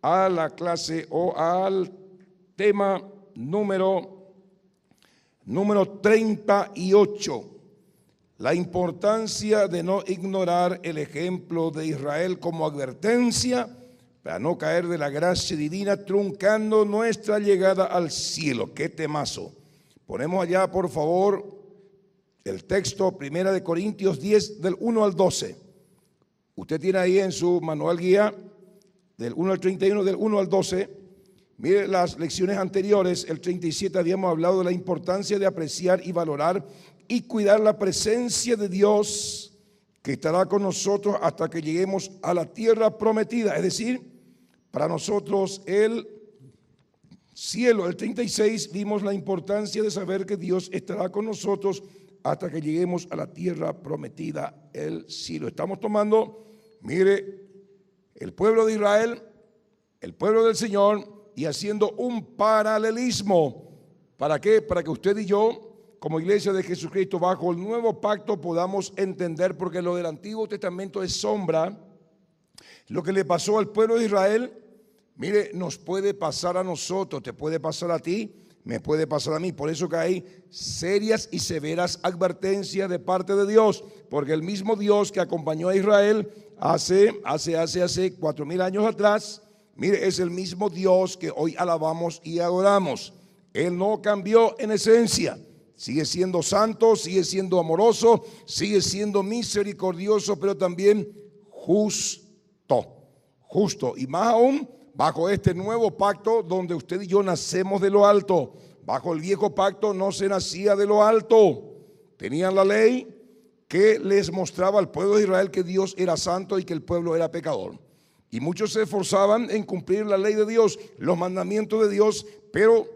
a la clase o al tema número 38. La importancia de no ignorar el ejemplo de Israel como advertencia para no caer de la gracia divina, truncando nuestra llegada al cielo. ¡Qué temazo! Ponemos allá, por favor, el texto 1 Corintios 10, del 1 al 12. Usted tiene ahí en su manual guía, del 1 al 31, del 1 al 12. Mire las lecciones anteriores, el 37 habíamos hablado de la importancia de apreciar y valorar y cuidar la presencia de Dios que estará con nosotros hasta que lleguemos a la tierra prometida, es decir, para nosotros el cielo. El 36 vimos la importancia de saber que Dios estará con nosotros hasta que lleguemos a la tierra prometida, el cielo. Estamos tomando, mire, el pueblo de Israel, el pueblo del Señor, y haciendo un paralelismo. ¿Para qué? Para que usted y yo, como iglesia de Jesucristo, bajo el nuevo pacto podamos entender, porque lo del Antiguo Testamento es sombra. Lo que le pasó al pueblo de Israel, mire, nos puede pasar a nosotros, te puede pasar a ti, me puede pasar a mí. Por eso que hay serias y severas advertencias de parte de Dios, porque el mismo Dios que acompañó a Israel hace 4,000 años atrás, mire, es el mismo Dios que hoy alabamos y adoramos. Él no cambió en esencia. Sigue siendo santo, sigue siendo amoroso, sigue siendo misericordioso, pero también justo. Y más aún, bajo este nuevo pacto donde usted y yo nacemos de lo alto. Bajo el viejo pacto no se nacía de lo alto. Tenían la ley que les mostraba al pueblo de Israel que Dios era santo y que el pueblo era pecador. Y muchos se esforzaban en cumplir la ley de Dios, los mandamientos de Dios, pero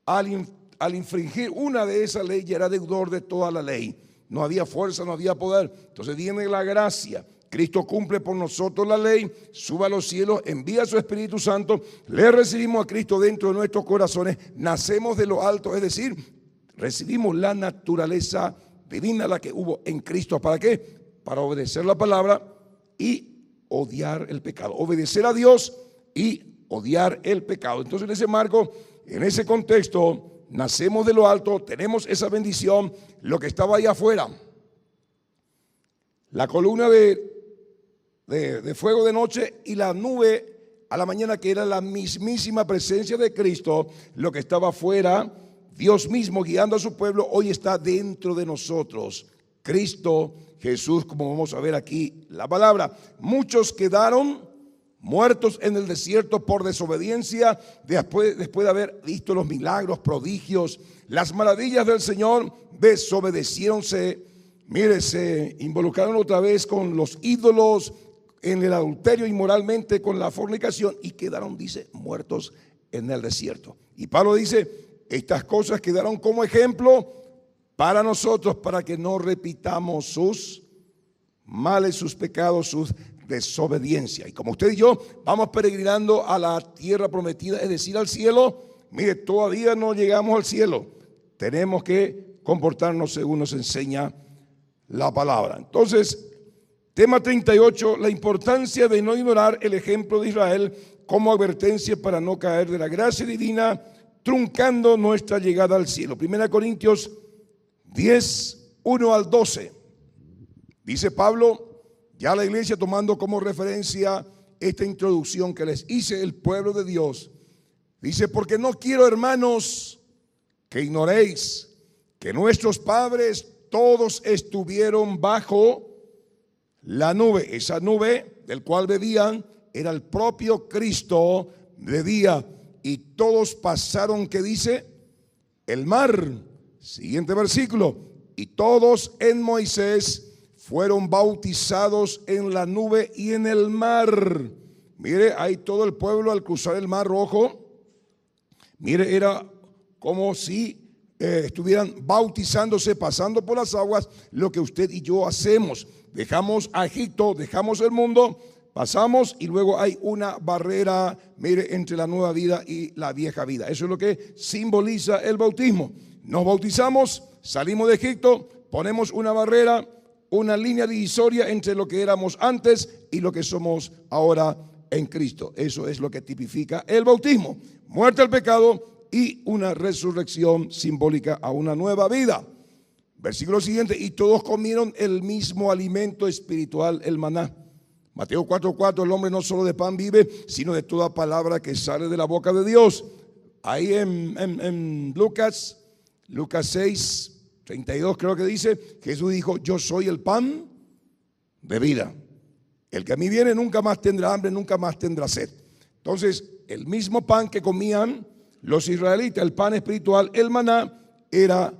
al infringir una de esas leyes ya era deudor de toda la ley. No había fuerza, no había poder. Entonces viene la gracia. Cristo cumple por nosotros la ley, sube a los cielos, envía a su Espíritu Santo, le recibimos a Cristo dentro de nuestros corazones, nacemos de lo alto, es decir, recibimos la naturaleza divina, la que hubo en Cristo. ¿Para qué? Para obedecer la palabra y odiar el pecado, obedecer a Dios y odiar el pecado. Entonces, en ese marco, en ese contexto, nacemos de lo alto, tenemos esa bendición. Lo que estaba ahí afuera, la columna de fuego de noche y la nube a la mañana, que era la mismísima presencia de Cristo, lo que estaba afuera, Dios mismo guiando a su pueblo, hoy está dentro de nosotros. Cristo Jesús, como vamos a ver aquí la palabra. Muchos quedaron muertos en el desierto por desobediencia, después de haber visto los milagros, prodigios, las maravillas del Señor. Desobedecieron, se involucraron otra vez con los ídolos, en el adulterio, inmoralmente, con la fornicación, y quedaron, dice, muertos en el desierto. Y Pablo dice, estas cosas quedaron como ejemplo para nosotros, para que no repitamos sus males, sus pecados, sus desobediencias. Y como usted y yo vamos peregrinando a la tierra prometida, es decir, al cielo, mire, todavía no llegamos al cielo. Tenemos que comportarnos según nos enseña la palabra. Entonces, tema 38, la importancia de no ignorar el ejemplo de Israel como advertencia para no caer de la gracia divina, truncando nuestra llegada al cielo. 1 Corintios 10, 1 al 12. Dice Pablo, ya la iglesia tomando como referencia esta introducción que les hice, el pueblo de Dios. Dice, porque no quiero, hermanos, que ignoréis que nuestros padres todos estuvieron bajo la nube. Esa nube del cual bebían era el propio Cristo, bebía, y todos pasaron, ¿qué dice? El mar. Siguiente versículo. Y todos en Moisés fueron bautizados en la nube y en el mar. Mire, ahí todo el pueblo al cruzar el mar rojo, mire, era como si estuvieran bautizándose, pasando por las aguas, lo que usted y yo hacemos. Dejamos a Egipto, dejamos el mundo, pasamos y luego hay una barrera, mire, entre la nueva vida y la vieja vida. Eso es lo que simboliza el bautismo. Nos bautizamos, salimos de Egipto, ponemos una barrera, una línea divisoria entre lo que éramos antes y lo que somos ahora en Cristo. Eso es lo que tipifica el bautismo: muerte al pecado y una resurrección simbólica a una nueva vida. Versículo siguiente: y todos comieron el mismo alimento espiritual, el maná. Mateo 4:4: el hombre no solo de pan vive, sino de toda palabra que sale de la boca de Dios. Ahí en Lucas 6:32 creo que dice, Jesús dijo: yo soy el pan de vida. El que a mí viene nunca más tendrá hambre, nunca más tendrá sed. Entonces, el mismo pan que comían los israelitas, el pan espiritual, el maná, era,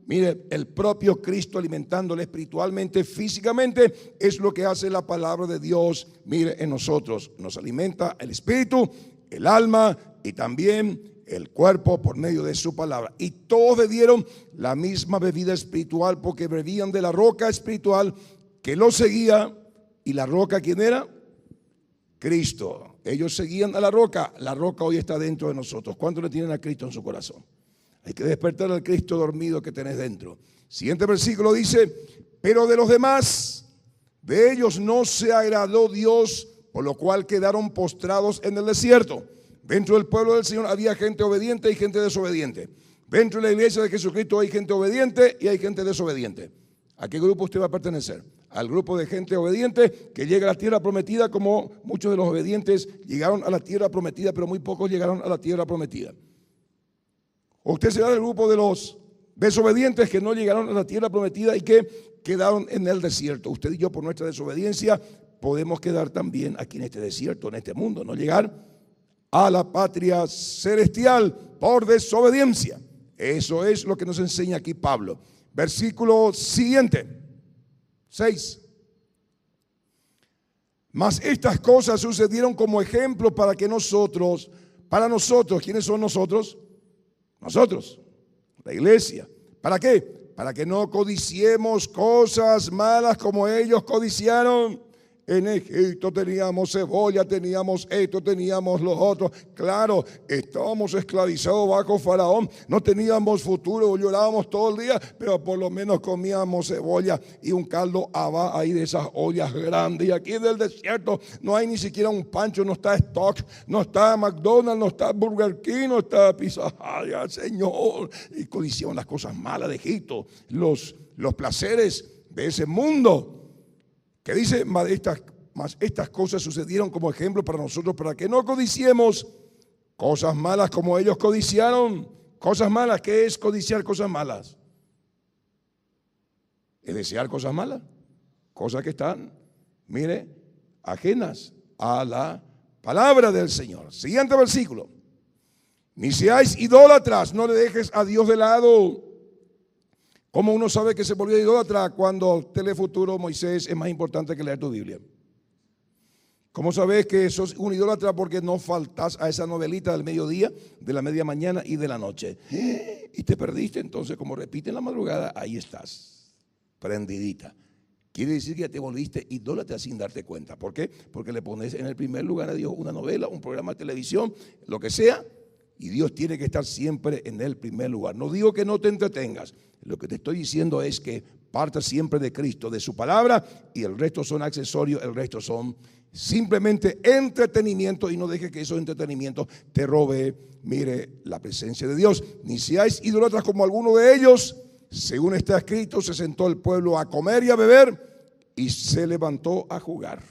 mire, el propio Cristo alimentándole espiritualmente, físicamente. Es lo que hace la palabra de Dios, mire, en nosotros. Nos alimenta el espíritu, el alma y también el cuerpo por medio de su palabra. Y todos bebieron la misma bebida espiritual, porque bebían de la roca espiritual que los seguía. ¿Y la roca quién era? Cristo. Ellos seguían a la roca. La roca hoy está dentro de nosotros. ¿Cuántos le tienen a Cristo en su corazón? Hay que despertar al Cristo dormido que tenés dentro. Siguiente versículo dice: pero de los demás, de ellos no se agradó Dios, por lo cual quedaron postrados en el desierto. Dentro del pueblo del Señor había gente obediente y gente desobediente. Dentro de la iglesia de Jesucristo hay gente obediente y hay gente desobediente. ¿A qué grupo usted va a pertenecer? Al grupo de gente obediente que llega a la tierra prometida, como muchos de los obedientes llegaron a la tierra prometida, pero muy pocos llegaron a la tierra prometida. O usted será del grupo de los desobedientes que no llegaron a la tierra prometida y que quedaron en el desierto. Usted y yo, por nuestra desobediencia, podemos quedar también aquí en este desierto, en este mundo, no llegar a la patria celestial por desobediencia. Eso es lo que nos enseña aquí Pablo. Versículo siguiente, 6. Mas estas cosas sucedieron como ejemplo para que nosotros, ¿quiénes son nosotros? Nosotros, la iglesia. ¿Para qué? Para que no codiciemos cosas malas como ellos codiciaron. En Egipto teníamos cebolla, teníamos esto, teníamos los otros. Claro, estábamos esclavizados bajo Faraón, no teníamos futuro, llorábamos todo el día, pero por lo menos comíamos cebolla y un caldo habá ahí de esas ollas grandes. Y aquí en el desierto no hay ni siquiera un Pancho, no está Stock, no está McDonald's, no está Burger King, no está Pizza Hut, Señor. Y codiciaban las cosas malas de Egipto, los placeres de ese mundo. Que dice: mas estas cosas sucedieron como ejemplo para nosotros, para que no codiciemos cosas malas como ellos codiciaron. Cosas malas, ¿qué es codiciar cosas malas? Es desear cosas malas, cosas que están, mire, ajenas a la palabra del Señor. Siguiente versículo: ni seáis idólatras, no le dejes a Dios de lado. ¿Cómo uno sabe que se volvió idólatra? Cuando Telefuturo Moisés es más importante que leer tu Biblia. ¿Cómo sabes que sos un idólatra? Porque no faltas a esa novelita del mediodía, de la media mañana y de la noche. Y te perdiste, entonces, como repite en la madrugada, ahí estás, prendidita. Quiere decir que ya te volviste idólatra sin darte cuenta. ¿Por qué? Porque le pones en el primer lugar a Dios una novela, un programa de televisión, lo que sea, y Dios tiene que estar siempre en el primer lugar. No digo que no te entretengas. Lo que te estoy diciendo es que partas siempre de Cristo, de su palabra, y el resto son accesorios, el resto son simplemente entretenimiento, y no dejes que esos entretenimientos te robe, mire, la presencia de Dios. Ni seáis idólatras como alguno de ellos. Según está escrito, se sentó el pueblo a comer y a beber y se levantó a jugar.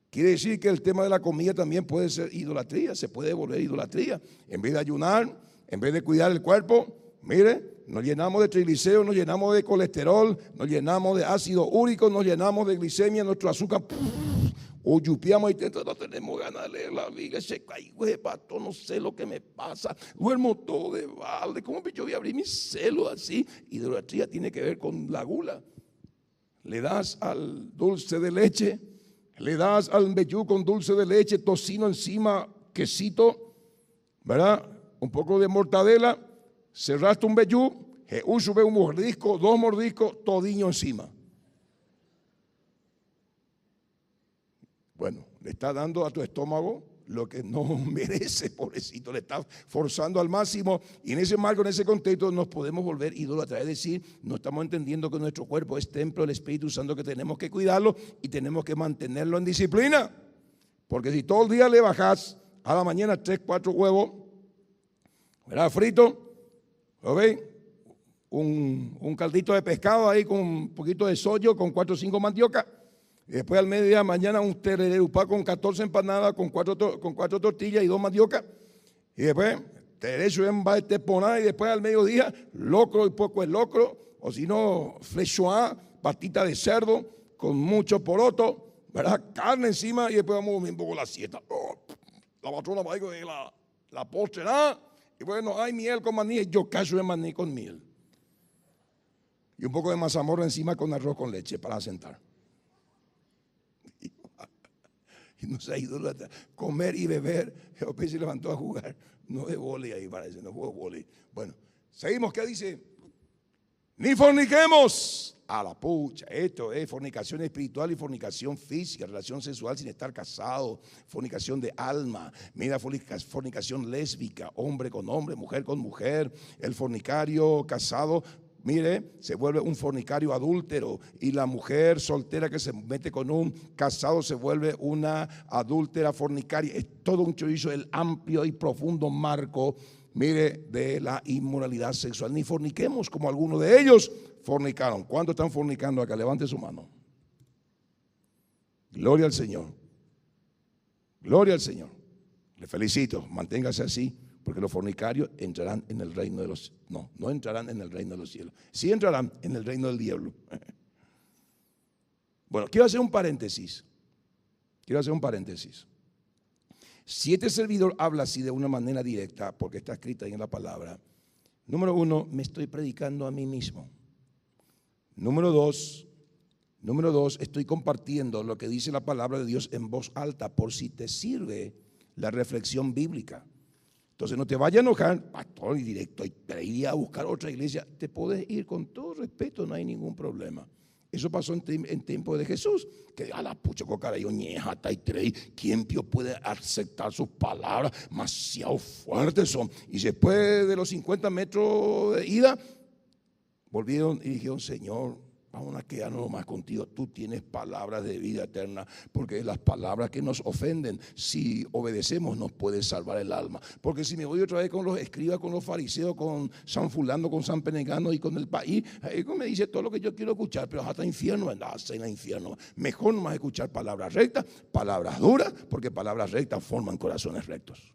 Quiere decir que el tema de la comida también puede ser idolatría, se puede volver idolatría. En vez de ayunar, en vez de cuidar el cuerpo, mire, nos llenamos de triglicéridos, nos llenamos de colesterol, nos llenamos de ácido úrico, nos llenamos de glicemia, nuestro azúcar, o yupiamos y no tenemos ganas de leer la Biblia, se caigo de pato, no sé lo que me pasa, duermo todo de balde, ¿cómo yo voy a abrir mis celos así? Idolatría tiene que ver con la gula. Le das al dulce de leche, le das al mbejú con dulce de leche, tocino encima, quesito, ¿verdad? Un poco de mortadela. Cerraste un mbejú, Jesús sube un mordisco, 2 mordiscos, todiño encima. Bueno, le está dando a tu estómago lo que no merece, pobrecito, le está forzando al máximo. Y en ese marco, en ese contexto, nos podemos volver idólatras. Es decir, no estamos entendiendo que nuestro cuerpo es templo del Espíritu Santo, que tenemos que cuidarlo y tenemos que mantenerlo en disciplina. Porque si todo el día le bajás a la mañana 3, 4 huevos, ¿verdad? Frito, ¿ok? Un caldito de pescado ahí con un poquito de sollo, con 4 o 5 mandioca. Y después al mediodía mañana un tererupá con 14 empanadas, con 4 tortillas y 2 mandioca. Y después terecho en teponada y después al mediodía locro y poco de locro, o si no flechoá, patita de cerdo con mucho poroto, ¿verdad? Carne encima y después vamos un poco la siesta. Oh, la patrona va a la postre, ¿ah? Y bueno, hay miel con maní, yo cacho de maní con miel. Y un poco de mazamorra encima con arroz con leche para sentar. Y no se ha ido a comer y beber. Después se levantó a jugar. No de vóley ahí parece, no jugó vóley. Bueno, seguimos, ¿qué dice? Ni forniquemos. A la pucha, esto es fornicación espiritual y fornicación física, relación sexual sin estar casado, fornicación de alma, mira, fornicación lésbica, hombre con hombre, mujer con mujer, el fornicario casado, mire, se vuelve un fornicario adúltero y la mujer soltera que se mete con un casado se vuelve una adúltera fornicaria. Es todo un chorizo, el amplio y profundo marco, mire, de la inmoralidad sexual. Ni forniquemos como algunos de ellos fornicaron. ¿Cuántos están fornicando acá? Levante su mano. Gloria al Señor. Gloria al Señor. Le felicito, manténgase así, porque los fornicarios entrarán en el reino de los... No entrarán en el reino de los cielos. Sí entrarán en el reino del diablo. Bueno, quiero hacer un paréntesis. Si este servidor habla así de una manera directa, porque está escrita en la palabra, número 1, me estoy predicando a mí mismo. Número dos, estoy compartiendo lo que dice la palabra de Dios en voz alta por si te sirve la reflexión bíblica. Entonces no te vayas a enojar, pastor, y directo, iría a buscar otra iglesia. Te puedes ir con todo respeto, no hay ningún problema. Eso pasó en tiempo de Jesús, que a la pucha cocarayo ñejata y trey, ¿quién puede aceptar sus palabras? Demasiado fuertes son. Y después de los 50 metros de ida, volvieron y dijeron, Señor, vamos a quedarnos más contigo. Tú tienes palabras de vida eterna, porque las palabras que nos ofenden, si obedecemos, nos puede salvar el alma. Porque si me voy otra vez con los escribas, con los fariseos, con San Fulano, con San Penegano y con el país, me dice todo lo que yo quiero escuchar, pero hasta infierno, hasta el infierno. Mejor nomás escuchar palabras rectas, palabras duras, porque palabras rectas forman corazones rectos.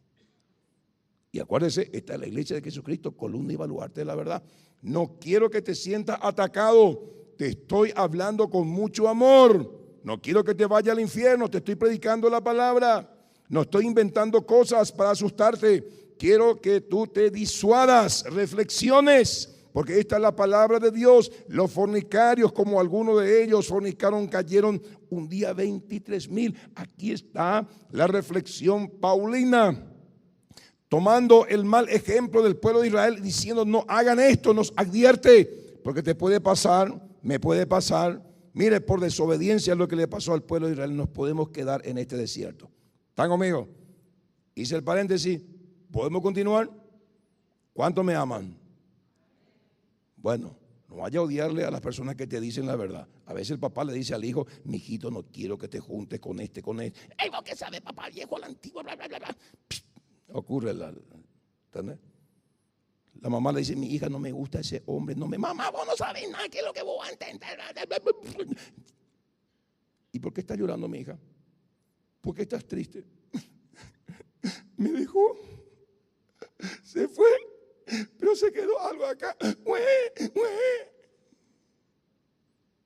Y acuérdese, esta es la iglesia de Jesucristo, columna y baluarte de la verdad. No quiero que te sientas atacado, te estoy hablando con mucho amor. No quiero que te vaya al infierno, te estoy predicando la palabra. No estoy inventando cosas para asustarte. Quiero que tú te disuadas, reflexiones, porque esta es la palabra de Dios. Los fornicarios, como algunos de ellos fornicaron, cayeron un día 23,000. Aquí está la reflexión paulina, tomando el mal ejemplo del pueblo de Israel, diciendo no hagan esto, nos advierte, porque te puede pasar, me puede pasar. Mire, por desobediencia lo que le pasó al pueblo de Israel, nos podemos quedar en este desierto. ¿Están conmigo? Hice el paréntesis, ¿podemos continuar? ¿Cuántos me aman? Bueno, no vaya a odiarle a las personas que te dicen la verdad. A veces el papá le dice al hijo, mijito, no quiero que te juntes con este. ¡Ey, vos qué sabe, papá, viejo, a la antigua, bla, bla, bla, bla! Ocurre, ¿entendés? La mamá le dice, mi hija, no me gusta ese hombre. No mamá, vos no sabes nada, ¿qué es lo que vos vas a entender? ¿Y por qué está llorando mi hija? ¿Por qué estás triste? Me dejó, se fue, pero se quedó algo acá.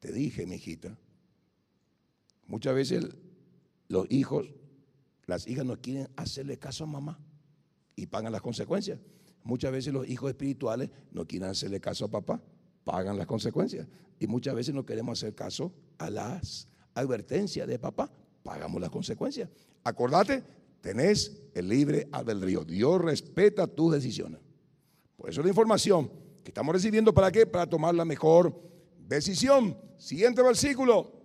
Te dije, mi hijita, muchas veces los hijos, las hijas no quieren hacerle caso a mamá y pagan las consecuencias. Muchas veces los hijos espirituales no quieren hacerle caso a papá, pagan las consecuencias. Y muchas veces no queremos hacer caso a las advertencias de papá, pagamos las consecuencias. Acordate, tenés el libre albedrío. Dios respeta tus decisiones. Por eso la información que estamos recibiendo, ¿para qué? Para tomar la mejor decisión. Siguiente versículo.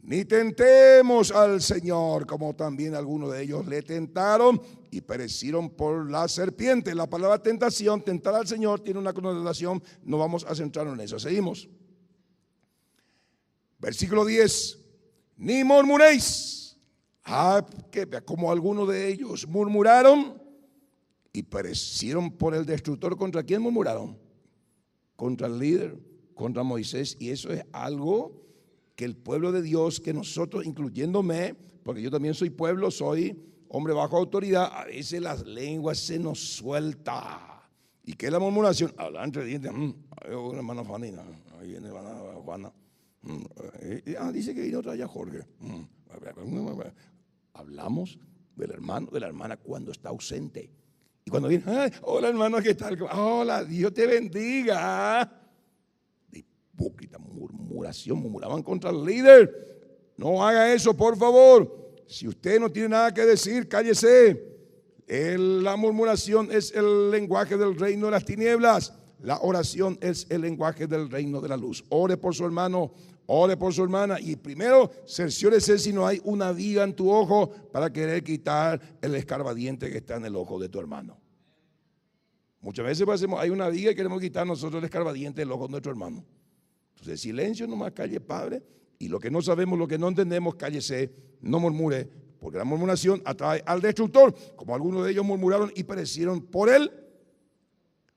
Ni tentemos al Señor, como también algunos de ellos le tentaron y perecieron por la serpiente. La palabra tentación, tentar al Señor, tiene una connotación, no vamos a centrarnos en eso. Seguimos. Versículo 10. Ni murmuréis Como algunos de ellos murmuraron y perecieron por el destructor. ¿Contra quién murmuraron? Contra el líder, contra Moisés. Y eso es algo que el pueblo de Dios, que nosotros, incluyéndome, porque yo también soy pueblo, soy hombre bajo autoridad, a veces las lenguas se nos suelta. ¿Y qué es la murmuración? Hablar entre dientes. Una hermana Juanina, ahí viene la hermana Juana. Dice que viene otra allá, Jorge. Hablamos del hermano, de la hermana cuando está ausente. Y cuando viene, hola hermano, ¿qué tal? Hola, Dios te bendiga. Hipócrita, murmuraban contra el líder. No haga eso, por favor. Si usted no tiene nada que decir, cállese. La murmuración es el lenguaje del reino de las tinieblas. La oración es el lenguaje del reino de la luz. Ore por su hermano, ore por su hermana. Y primero, cerciórese si no hay una viga en tu ojo para querer quitar el escarbadiente que está en el ojo de tu hermano. Muchas veces hay una viga y queremos quitar nosotros el escarbadiente del ojo de nuestro hermano. Entonces, silencio, nomás calle, Padre. Y lo que no sabemos, lo que no entendemos, cállese, no murmure, porque la murmuración atrae al destructor, como algunos de ellos murmuraron y perecieron por él.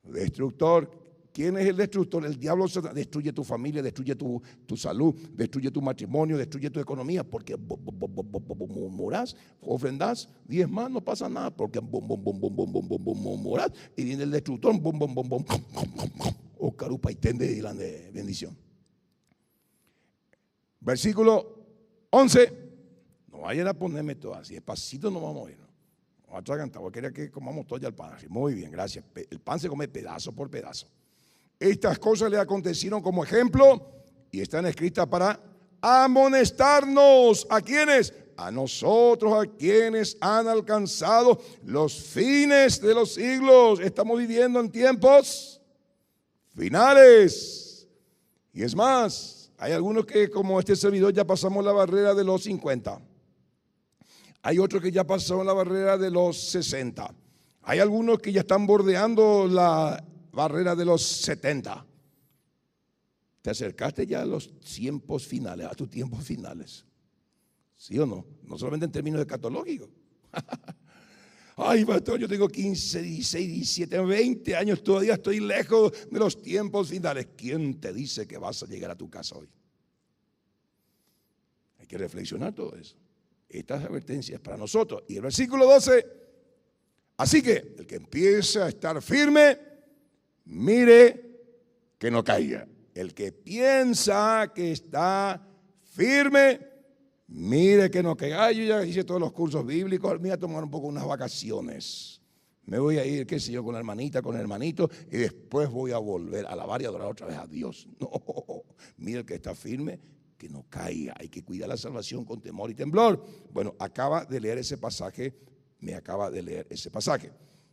Destructor. ¿Quién es el destructor? El diablo. Destruye tu familia, destruye tu salud, destruye tu matrimonio, destruye tu economía, porque murmurás, ofrendás, diezmás, no pasa nada, porque murmurás y viene el destructor, o carupa y tende de bendición. Versículo 11. No vayan a ponerme todo así, despacito no vamos a ir. Vamos a atragantar, voy a querer que comamos todo ya el pan. Muy bien, gracias. El pan se come pedazo por pedazo. Estas cosas le acontecieron como ejemplo y están escritas para amonestarnos. ¿A quiénes? A nosotros, a quienes han alcanzado los fines de los siglos. Estamos viviendo en tiempos finales. Y es más, hay algunos que, como este servidor, ya pasamos la barrera de los 50. Hay otros que ya pasaron la barrera de los 60. Hay algunos que ya están bordeando la barrera de los 70. Te acercaste ya a los tiempos finales, a tus tiempos finales. ¿Sí o no? No solamente en términos escatológicos. Ay, pastor, yo tengo 15, 16, 17, 20 años, todavía estoy lejos de los tiempos finales. ¿Quién te dice que vas a llegar a tu casa hoy? Hay que reflexionar todo eso. Estas advertencias para nosotros. Y el versículo 12. Así que el que empiece a estar firme, mire que no caiga. El que piensa que está firme, mire que no caiga. Yo ya hice todos los cursos bíblicos, me voy a tomar un poco unas vacaciones. Me voy a ir, qué sé yo, con la hermanita, con el hermanito, y después voy a volver a alabar y adorar otra vez a Dios. No, mire el que está firme, que no caiga. Hay que cuidar la salvación con temor y temblor. Bueno, acaba de leer ese pasaje, me acaba de leer ese pasaje.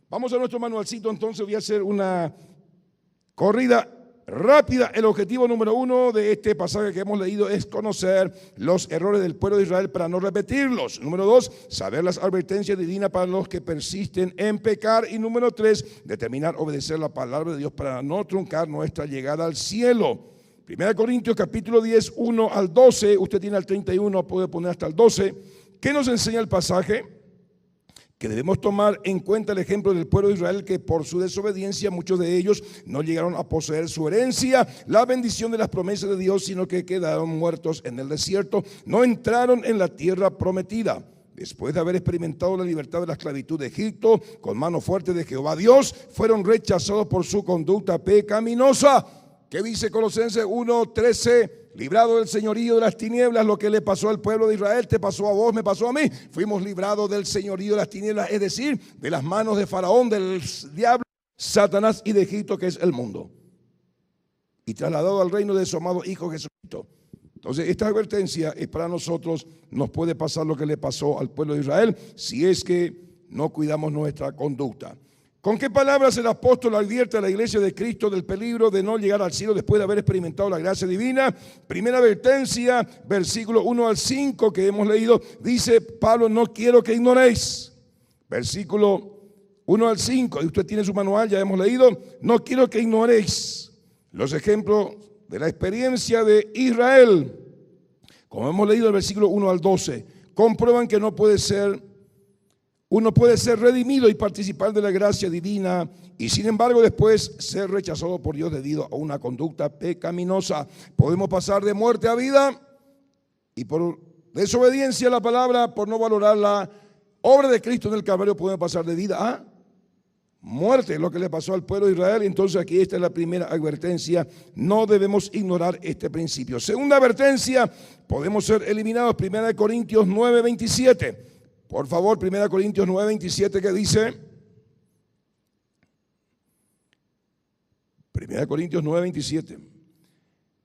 Vamos a nuestro manualcito, entonces voy a hacer una corrida rápida. El objetivo número 1 de este pasaje que hemos leído es conocer los errores del pueblo de Israel para no repetirlos. Número 2, saber las advertencias divinas para los que persisten en pecar. Y número 3, determinar obedecer la palabra de Dios para no truncar nuestra llegada al cielo. 1 Corintios capítulo 10, 1 al 12. Usted tiene al 31, puede poner hasta el 12. ¿Qué nos enseña el pasaje? Que debemos tomar en cuenta el ejemplo del pueblo de Israel, que por su desobediencia muchos de ellos no llegaron a poseer su herencia, la bendición de las promesas de Dios, sino que quedaron muertos en el desierto, no entraron en la tierra prometida. Después de haber experimentado la libertad de la esclavitud de Egipto, con mano fuerte de Jehová Dios, fueron rechazados por su conducta pecaminosa. ¿Qué dice Colosenses 1:13? Librado del señorío de las tinieblas. Lo que le pasó al pueblo de Israel te pasó a vos, me pasó a mí. Fuimos librados del señorío de las tinieblas, es decir, de las manos de Faraón, del diablo, Satanás y de Egipto, que es el mundo, y trasladado al reino de su amado Hijo Jesucristo. Entonces, esta advertencia es para nosotros. Nos puede pasar lo que le pasó al pueblo de Israel si es que no cuidamos nuestra conducta. ¿Con qué palabras el apóstol advierte a la iglesia de Cristo del peligro de no llegar al cielo después de haber experimentado la gracia divina? Primera advertencia, versículo 1 al 5 que hemos leído, dice Pablo: no quiero que ignoréis. Versículo 1 al 5, y usted tiene su manual, ya hemos leído. No quiero que ignoréis los ejemplos de la experiencia de Israel, como hemos leído el versículo 1 al 12. comprueban que uno puede ser redimido y participar de la gracia divina y sin embargo después ser rechazado por Dios debido a una conducta pecaminosa. Podemos pasar de muerte a vida y por desobediencia a la palabra, por no valorar la obra de Cristo en el Calvario, podemos pasar de vida a muerte, lo que le pasó al pueblo de Israel. Entonces aquí esta es la primera advertencia, no debemos ignorar este principio. Segunda advertencia, podemos ser eliminados. 1 Corintios 9:27, por favor, 1 Corintios 9:27, que dice, 1 Corintios 9:27,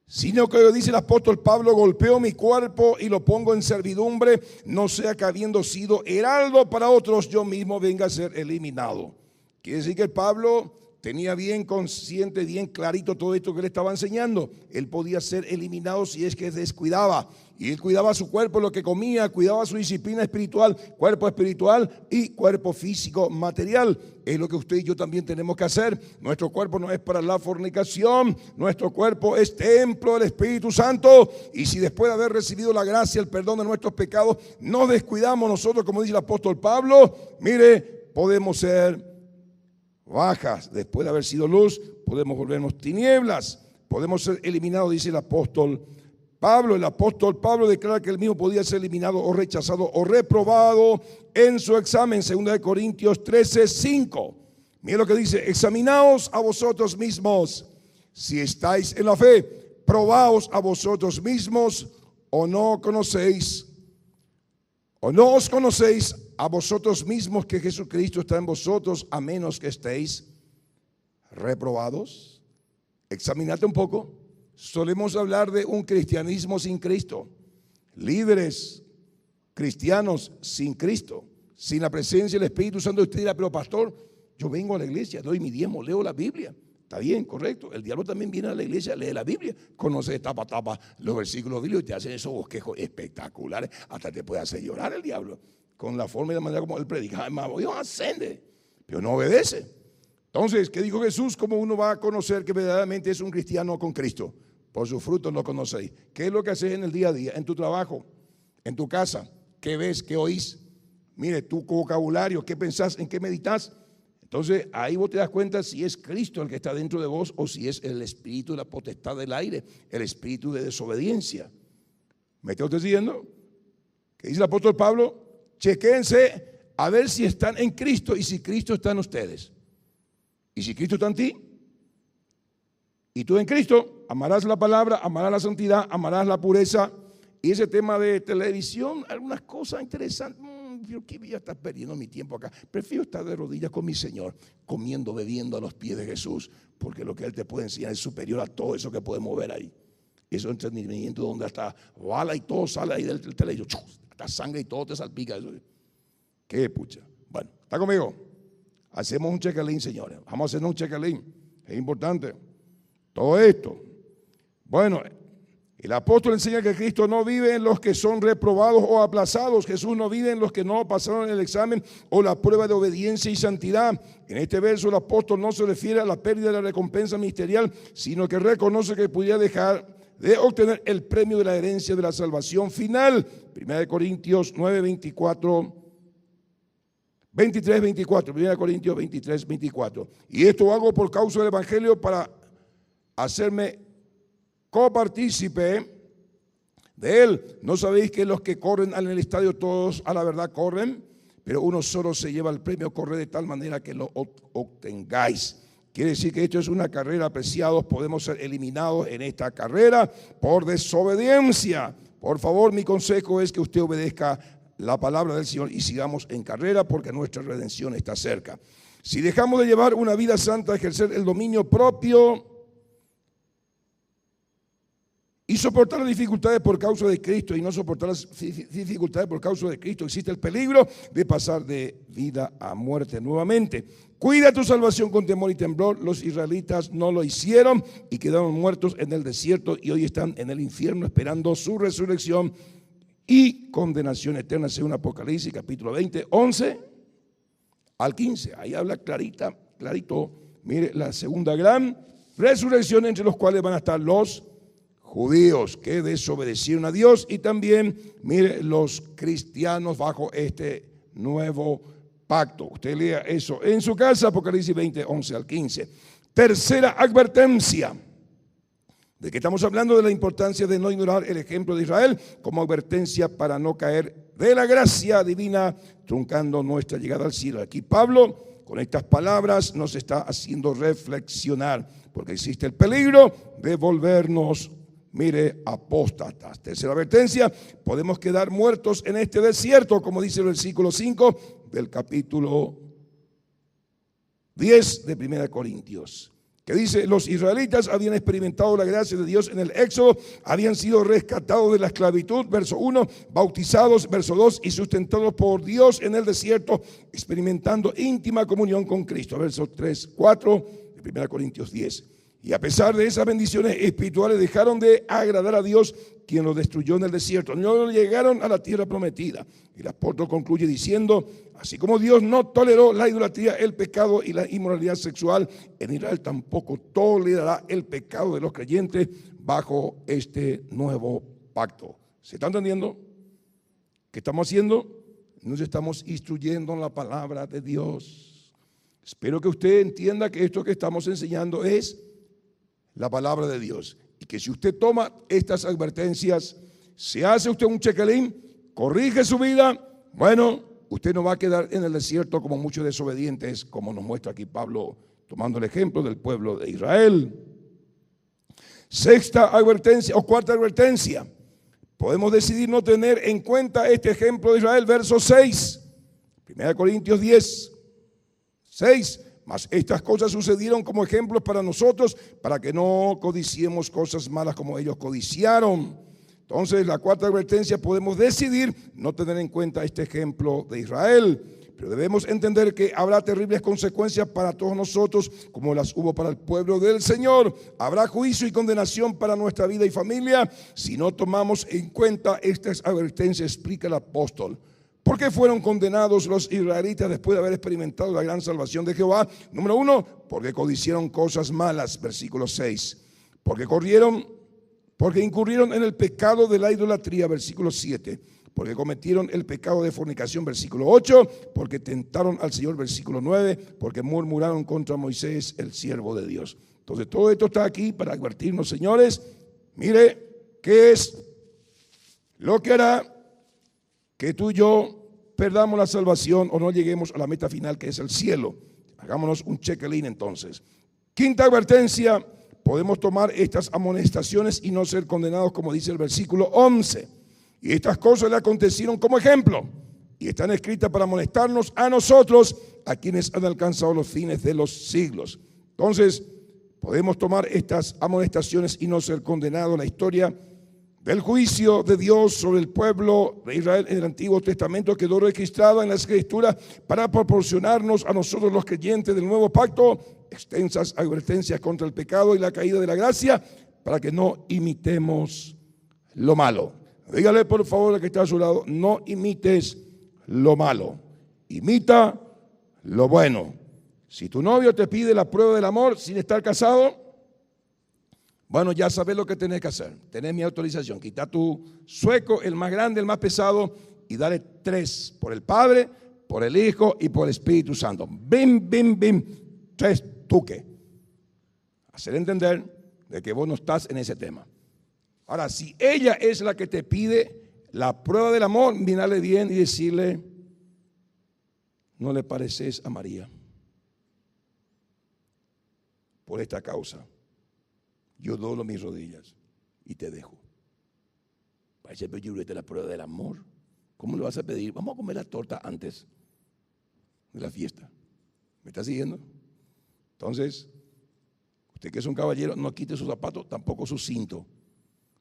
sino que dice el apóstol Pablo, golpeo mi cuerpo y lo pongo en servidumbre, no sea que habiendo sido heraldo para otros, yo mismo venga a ser eliminado. Quiere decir que Pablo tenía bien consciente, bien clarito todo esto que le estaba enseñando. Él podía ser eliminado si es que descuidaba. Y él cuidaba su cuerpo, lo que comía, cuidaba su disciplina espiritual, cuerpo espiritual y cuerpo físico material. Es lo que usted y yo también tenemos que hacer. Nuestro cuerpo no es para la fornicación, nuestro cuerpo es templo del Espíritu Santo. Y si después de haber recibido la gracia, el perdón de nuestros pecados, nos descuidamos nosotros, como dice el apóstol Pablo, mire, podemos ser bajas. Después de haber sido luz, podemos volvernos tinieblas, podemos ser eliminados, dice el apóstol Pablo. El apóstol Pablo declara que él mismo podía ser eliminado o rechazado o reprobado en su examen. 2 Corintios 13:5. Mira lo que dice: examinaos a vosotros mismos si estáis en la fe, probaos a vosotros mismos, o no os conocéis a vosotros mismos que Jesucristo está en vosotros, a menos que estéis reprobados. Examinate un poco. Solemos hablar de un cristianismo sin Cristo, líderes cristianos sin Cristo, sin la presencia del Espíritu Santo. Usted dirá, pero pastor, yo vengo a la iglesia, doy mi diezmo, leo la Biblia. Está bien, correcto. El diablo también viene a la iglesia, lee la Biblia, conoce tapa los versículos bíblicos y te hacen esos bosquejos espectaculares. Hasta te puede hacer llorar el diablo con la forma y la manera como él predica. Además, Dios ascende, pero no obedece. Entonces, ¿qué dijo Jesús? ¿Cómo uno va a conocer que verdaderamente es un cristiano con Cristo? Por sus frutos lo conocéis. ¿Qué es lo que haces en el día a día? En tu trabajo, en tu casa. ¿Qué ves? ¿Qué oís? Mire, tu vocabulario, ¿qué pensás? ¿En qué meditas? Entonces ahí vos te das cuenta si es Cristo el que está dentro de vos o si es el espíritu de la potestad del aire, el espíritu de desobediencia. ¿Me está usted siguiendo? ¿Qué dice el apóstol Pablo? Chequéense a ver si están en Cristo y si Cristo está en ustedes. Y si Cristo está en ti y tú en Cristo, amarás la palabra, amarás la santidad, amarás la pureza. Y ese tema de televisión, algunas cosas interesantes. Yo que voy a estar perdiendo mi tiempo acá. Prefiero estar de rodillas con mi Señor, comiendo, bebiendo a los pies de Jesús, porque lo que Él te puede enseñar es superior a todo eso que podemos ver ahí. Eso entendimiento donde hasta bala y todo sale ahí del televisor, hasta sangre y todo te salpica. Eso. ¿Qué pucha? Bueno, ¿está conmigo? Hacemos un check-in, señores. Vamos a hacer un check-in. Es importante. Todo esto. Bueno, el apóstol enseña que Cristo no vive en los que son reprobados o aplazados. Jesús no vive en los que no pasaron el examen o la prueba de obediencia y santidad. En este verso el apóstol no se refiere a la pérdida de la recompensa ministerial, sino que reconoce que pudiera dejar de obtener el premio de la herencia de la salvación final. 1 Corintios 9, 23, 24. 1 Corintios 23, 24. Y esto hago por causa del evangelio, para hacerme copartícipe de él. ¿No sabéis que los que corren en el estadio todos a la verdad corren? Pero uno solo se lleva el premio. Corre de tal manera que lo obtengáis. Quiere decir que esto es una carrera, apreciados. Podemos ser eliminados en esta carrera por desobediencia. Por favor, mi consejo es que usted obedezca la palabra del Señor y sigamos en carrera, porque nuestra redención está cerca. Si dejamos de llevar una vida santa, ejercer el dominio propio y soportar las dificultades por causa de Cristo, y no soportar las dificultades por causa de Cristo, existe el peligro de pasar de vida a muerte nuevamente. Cuida tu salvación con temor y temblor. Los israelitas no lo hicieron y quedaron muertos en el desierto, y hoy están en el infierno esperando su resurrección y condenación eterna, según Apocalipsis capítulo 20, 11 al 15. Ahí habla clarito. Mire, la segunda gran resurrección, entre los cuales van a estar los judíos que desobedecieron a Dios y también, mire, los cristianos bajo este nuevo pacto. Usted lea eso en su casa, Apocalipsis 20, 11 al 15. Tercera advertencia. ¿De qué estamos hablando? De la importancia de no ignorar el ejemplo de Israel como advertencia para no caer de la gracia divina, truncando nuestra llegada al cielo. Aquí Pablo, con estas palabras, nos está haciendo reflexionar, porque existe el peligro de volvernos, mire, apóstatas. Tercera advertencia: podemos quedar muertos en este desierto, como dice el versículo 5 del capítulo 10 de 1 Corintios. Que dice: los israelitas habían experimentado la gracia de Dios en el Éxodo, habían sido rescatados de la esclavitud, verso 1, bautizados, verso 2, y sustentados por Dios en el desierto, experimentando íntima comunión con Cristo, versos 3, 4 de 1 Corintios 10. Y a pesar de esas bendiciones espirituales, dejaron de agradar a Dios, quien los destruyó en el desierto. No llegaron a la tierra prometida. Y el apóstol concluye diciendo: así como Dios no toleró la idolatría, el pecado y la inmoralidad sexual, en Israel tampoco tolerará el pecado de los creyentes bajo este nuevo pacto. ¿Se está entendiendo? ¿Qué estamos haciendo? Nos estamos instruyendo en la palabra de Dios. Espero que usted entienda que esto que estamos enseñando es la palabra de Dios, y que si usted toma estas advertencias, se hace usted un chequelín, corrige su vida, bueno, usted no va a quedar en el desierto como muchos desobedientes, como nos muestra aquí Pablo, tomando el ejemplo del pueblo de Israel. Sexta advertencia o cuarta advertencia: podemos decidir no tener en cuenta este ejemplo de Israel, verso 6, 1 Corintios 10, 6. Mas estas cosas sucedieron como ejemplos para nosotros, para que no codiciemos cosas malas como ellos codiciaron. Entonces, la cuarta advertencia: podemos decidir no tener en cuenta este ejemplo de Israel, pero debemos entender que habrá terribles consecuencias para todos nosotros, como las hubo para el pueblo del Señor. Habrá juicio y condenación para nuestra vida y familia si no tomamos en cuenta estas advertencias, explica el apóstol. ¿Por qué fueron condenados los israelitas después de haber experimentado la gran salvación de Jehová? Número 1, porque codiciaron cosas malas, versículo 6. Porque incurrieron en el pecado de la idolatría, versículo 7. Porque cometieron el pecado de fornicación, versículo 8. Porque tentaron al Señor, versículo 9. Porque murmuraron contra Moisés, el siervo de Dios. Entonces todo esto está aquí para advertirnos, señores. Mire, ¿qué es lo que hará que tú y yo perdamos la salvación o no lleguemos a la meta final, que es el cielo? Hagámonos un check-in entonces. Quinta advertencia: podemos tomar estas amonestaciones y no ser condenados, como dice el versículo 11. Y estas cosas le acontecieron como ejemplo y están escritas para amonestarnos a nosotros, a quienes han alcanzado los fines de los siglos. Entonces, podemos tomar estas amonestaciones y no ser condenados. La historia del juicio de Dios sobre el pueblo de Israel en el Antiguo Testamento quedó registrada en la Escritura para proporcionarnos a nosotros, los creyentes del nuevo pacto, extensas advertencias contra el pecado y la caída de la gracia, para que no imitemos lo malo. Dígale por favor al que está a su lado: no imites lo malo, imita lo bueno. Si tu novio te pide la prueba del amor sin estar casado, bueno, ya sabes lo que tenés que hacer. Tenés mi autorización. Quita tu sueco, el más grande, el más pesado, y dale 3 por el Padre, por el Hijo y por el Espíritu Santo. Bim, bim, bim. 3 tuque. Hacer entender de que vos no estás en ese tema. Ahora, si ella es la que te pide la prueba del amor, mirarle bien y decirle: no le pareces a María. Por esta causa yo doblo mis rodillas y te dejo. Parece pedir la prueba del amor. ¿Cómo le vas a pedir? Vamos a comer la torta antes de la fiesta. ¿Me está siguiendo? Entonces, usted que es un caballero, no quite sus zapatos, tampoco su cinto.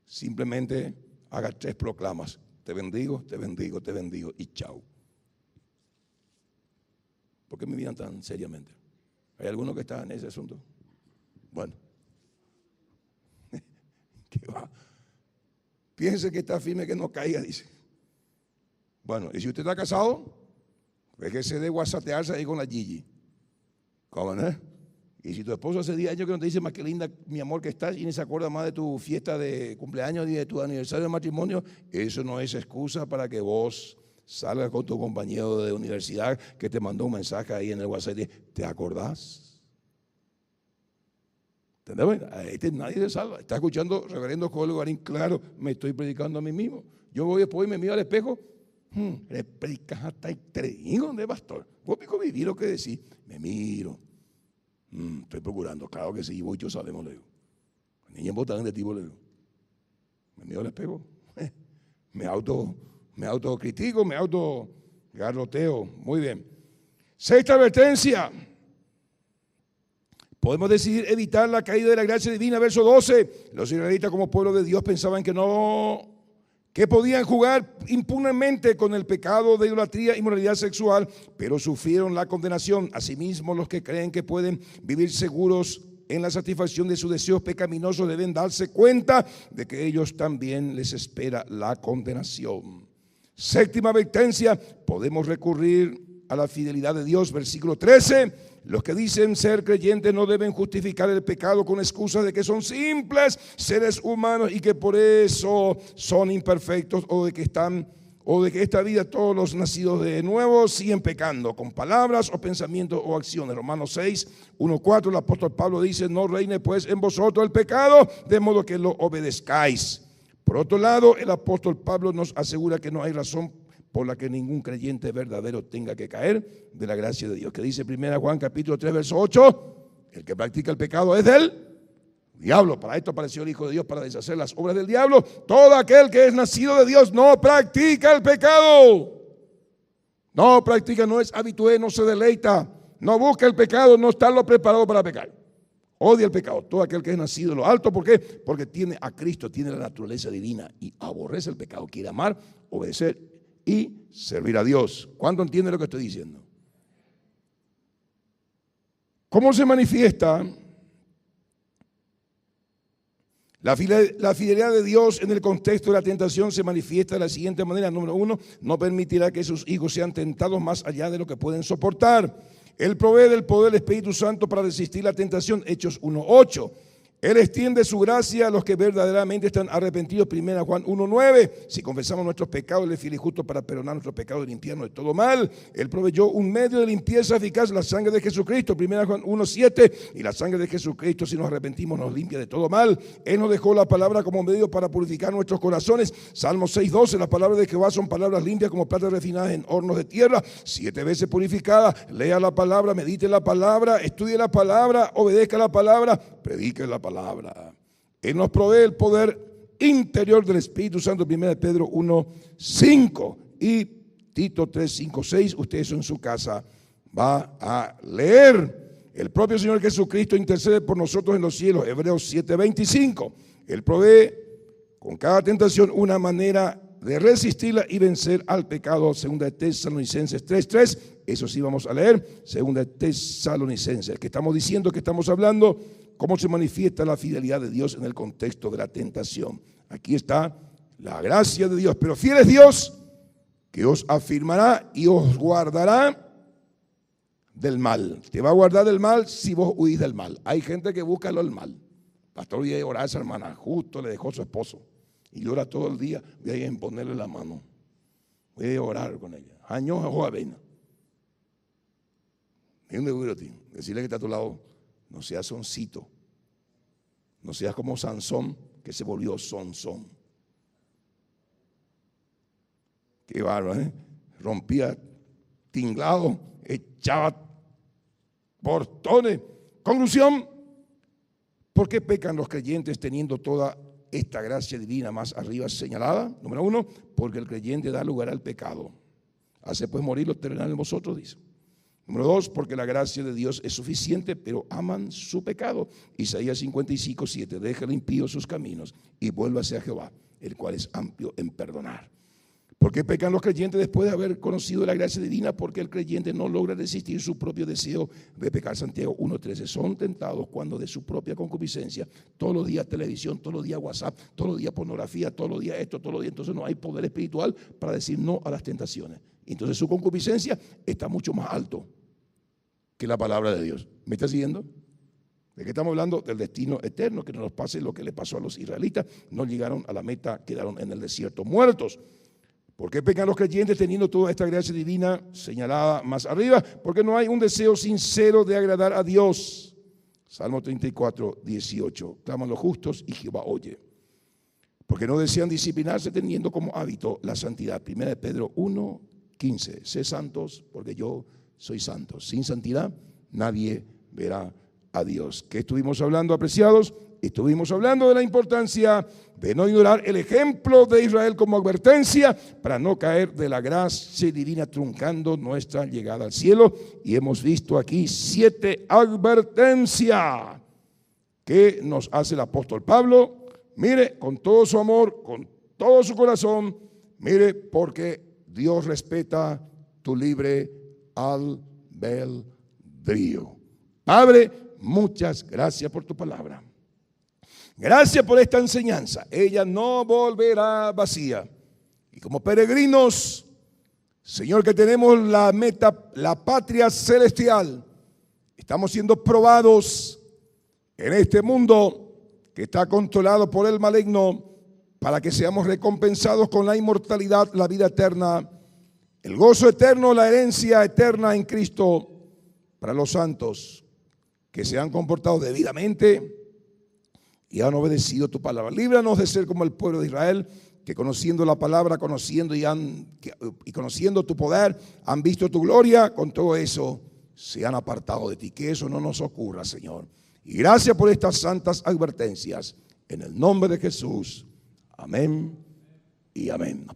Simplemente haga 3 proclamas: te bendigo, te bendigo, te bendigo, y chao. ¿Por qué me miran tan seriamente? ¿Hay alguno que está en ese asunto? Bueno. ¿Qué va? Piense que está firme, que no caiga, dice. Bueno, y si usted está casado, déjese de whatsappearse ahí con la Gigi. ¿Cómo no? Y si tu esposo hace 10 años que no te dice más que linda, mi amor, que estás, y ni se acuerda más de tu fiesta de cumpleaños y de tu aniversario de matrimonio, eso no es excusa para que vos salgas con tu compañero de universidad que te mandó un mensaje ahí en el WhatsApp y dice, ¿te acordás? ¿Entendés? Nadie se salva. Está escuchando reverendo Joel Guarín, claro, me estoy predicando a mí mismo. Yo voy después y me miro al espejo, le predicas hasta el tren de pastor. Vos pico vivir lo que decís, me miro. Estoy procurando, claro que sí, vos y yo sabemos, le digo. Niña botan de tipo, le digo. Me miro al espejo, me autocritico, me autogarroteo. Muy bien. Sexta advertencia. Podemos decidir evitar la caída de la gracia divina. Verso 12. Los israelitas como pueblo de Dios pensaban que podían jugar impunemente con el pecado de idolatría y moralidad sexual, pero sufrieron la condenación. Asimismo, los que creen que pueden vivir seguros en la satisfacción de sus deseos pecaminosos deben darse cuenta de que ellos también les espera la condenación. Séptima advertencia, podemos recurrir a la fidelidad de Dios. Versículo 13. Los que dicen ser creyentes no deben justificar el pecado con excusa de que son simples seres humanos y que por eso son imperfectos, o de que esta vida todos los nacidos de nuevo siguen pecando con palabras o pensamientos o acciones. Romanos 6, 1-4, el apóstol Pablo dice, no reine pues en vosotros el pecado, de modo que lo obedezcáis. Por otro lado, el apóstol Pablo nos asegura que no hay razón por la que ningún creyente verdadero tenga que caer de la gracia de Dios. Que dice 1 Juan capítulo 3, verso 8, el que practica el pecado es del diablo. Para esto apareció el Hijo de Dios, para deshacer las obras del diablo. Todo aquel que es nacido de Dios no practica el pecado. No practica, no es habitué, no se deleita, no busca el pecado, no está lo preparado para pecar. Odia el pecado. Todo aquel que es nacido de lo alto, ¿por qué? Porque tiene a Cristo, tiene la naturaleza divina y aborrece el pecado, quiere amar, obedecer y servir a Dios. ¿Cuánto entiende lo que estoy diciendo? ¿Cómo se manifiesta la fidelidad de Dios en el contexto de la tentación? Se manifiesta de la siguiente manera. Número 1, no permitirá que sus hijos sean tentados más allá de lo que pueden soportar. Él provee del poder del Espíritu Santo para resistir la tentación. Hechos 1:8. Él extiende su gracia a los que verdaderamente están arrepentidos. 1 Juan 1:9. Si confesamos nuestros pecados, Él es fiel y justo para perdonar nuestros pecados y limpiarnos de todo mal. Él proveyó un medio de limpieza eficaz, la sangre de Jesucristo. 1 Juan 1:7. Y la sangre de Jesucristo, si nos arrepentimos, nos limpia de todo mal. Él nos dejó la palabra como medio para purificar nuestros corazones. Salmo 6:12. Las palabras de Jehová son palabras limpias como plata refinadas en hornos de tierra, 7 veces purificada. Lea la palabra, medite la palabra, estudie la palabra, obedezca la palabra, predique la palabra. Él nos provee el poder interior del Espíritu Santo. 1 Pedro 1:5 y Tito 3:5-6. Usted en su casa va a leer. El propio Señor Jesucristo intercede por nosotros en los cielos. Hebreos 7:25. Él provee con cada tentación una manera de resistirla y vencer al pecado. 2 Tesalonicenses 3:3. Eso sí vamos a leer. 2 Tesalonicenses. Que estamos diciendo, que estamos hablando, cómo se manifiesta la fidelidad de Dios en el contexto de la tentación. Aquí está la gracia de Dios. Pero fiel es Dios, que os afirmará y os guardará del mal. Te va a guardar del mal si vos huís del mal. Hay gente que busca el mal. Pastor, voy a orar a esa hermana, justo le dejó su esposo y llora todo el día. Voy a ir a ponerle la mano, voy a orar con ella. Años a joven. Decirle que está a tu lado, no seas soncito, no seas como Sansón, que se volvió sonzón. Qué bárbaro, ¿eh? Rompía tinglado, echaba portones. Conclusión: ¿por qué pecan los creyentes teniendo toda esta gracia divina más arriba señalada? Número 1, porque el creyente da lugar al pecado. Hace pues morir lo terrenal en vosotros, dice. Número 2, porque la gracia de Dios es suficiente, pero aman su pecado. Isaías 55:7, deja el impío sus caminos y vuélvase a Jehová, el cual es amplio en perdonar. ¿Por qué pecan los creyentes después de haber conocido la gracia divina? Porque el creyente no logra resistir su propio deseo de pecar. Santiago 1:13, son tentados cuando de su propia concupiscencia, todos los días televisión, todos los días WhatsApp, todos los días pornografía, todos los días esto, todos los días. Entonces no hay poder espiritual para decir no a las tentaciones. Entonces su concupiscencia está mucho más alto que la palabra de Dios. ¿Me está siguiendo? ¿De qué estamos hablando? Del destino eterno, que no nos pase lo que le pasó a los israelitas. No llegaron a la meta, quedaron en el desierto muertos. ¿Por qué pecan los creyentes teniendo toda esta gracia divina señalada más arriba? Porque no hay un deseo sincero de agradar a Dios. Salmo 34, 18. Claman los justos y Jehová oye. Porque no desean disciplinarse teniendo como hábito la santidad. 1 Pedro 1, 15. Sé santos porque yo soy santo. Sin santidad nadie verá a Dios. ¿Qué estuvimos hablando, apreciados? Estuvimos hablando de la importancia de no ignorar el ejemplo de Israel como advertencia para no caer de la gracia divina truncando nuestra llegada al cielo. Y hemos visto aquí 7 advertencias que nos hace el apóstol Pablo. Mire, con todo su amor, con todo su corazón, mire, porque Dios respeta tu libre albedrío. Padre, muchas gracias por tu palabra. Gracias por esta enseñanza. Ella no volverá vacía. Y como peregrinos, Señor, que tenemos la meta, la patria celestial, estamos siendo probados en este mundo que está controlado por el maligno, para que seamos recompensados con la inmortalidad, la vida eterna, el gozo eterno, la herencia eterna en Cristo para los santos que se han comportado debidamente y han obedecido tu palabra. Líbranos de ser como el pueblo de Israel, que conociendo la palabra, conociendo y conociendo tu poder, han visto tu gloria, con todo eso se han apartado de ti. Que eso no nos ocurra, Señor. Y gracias por estas santas advertencias. En el nombre de Jesús. Amén y amén.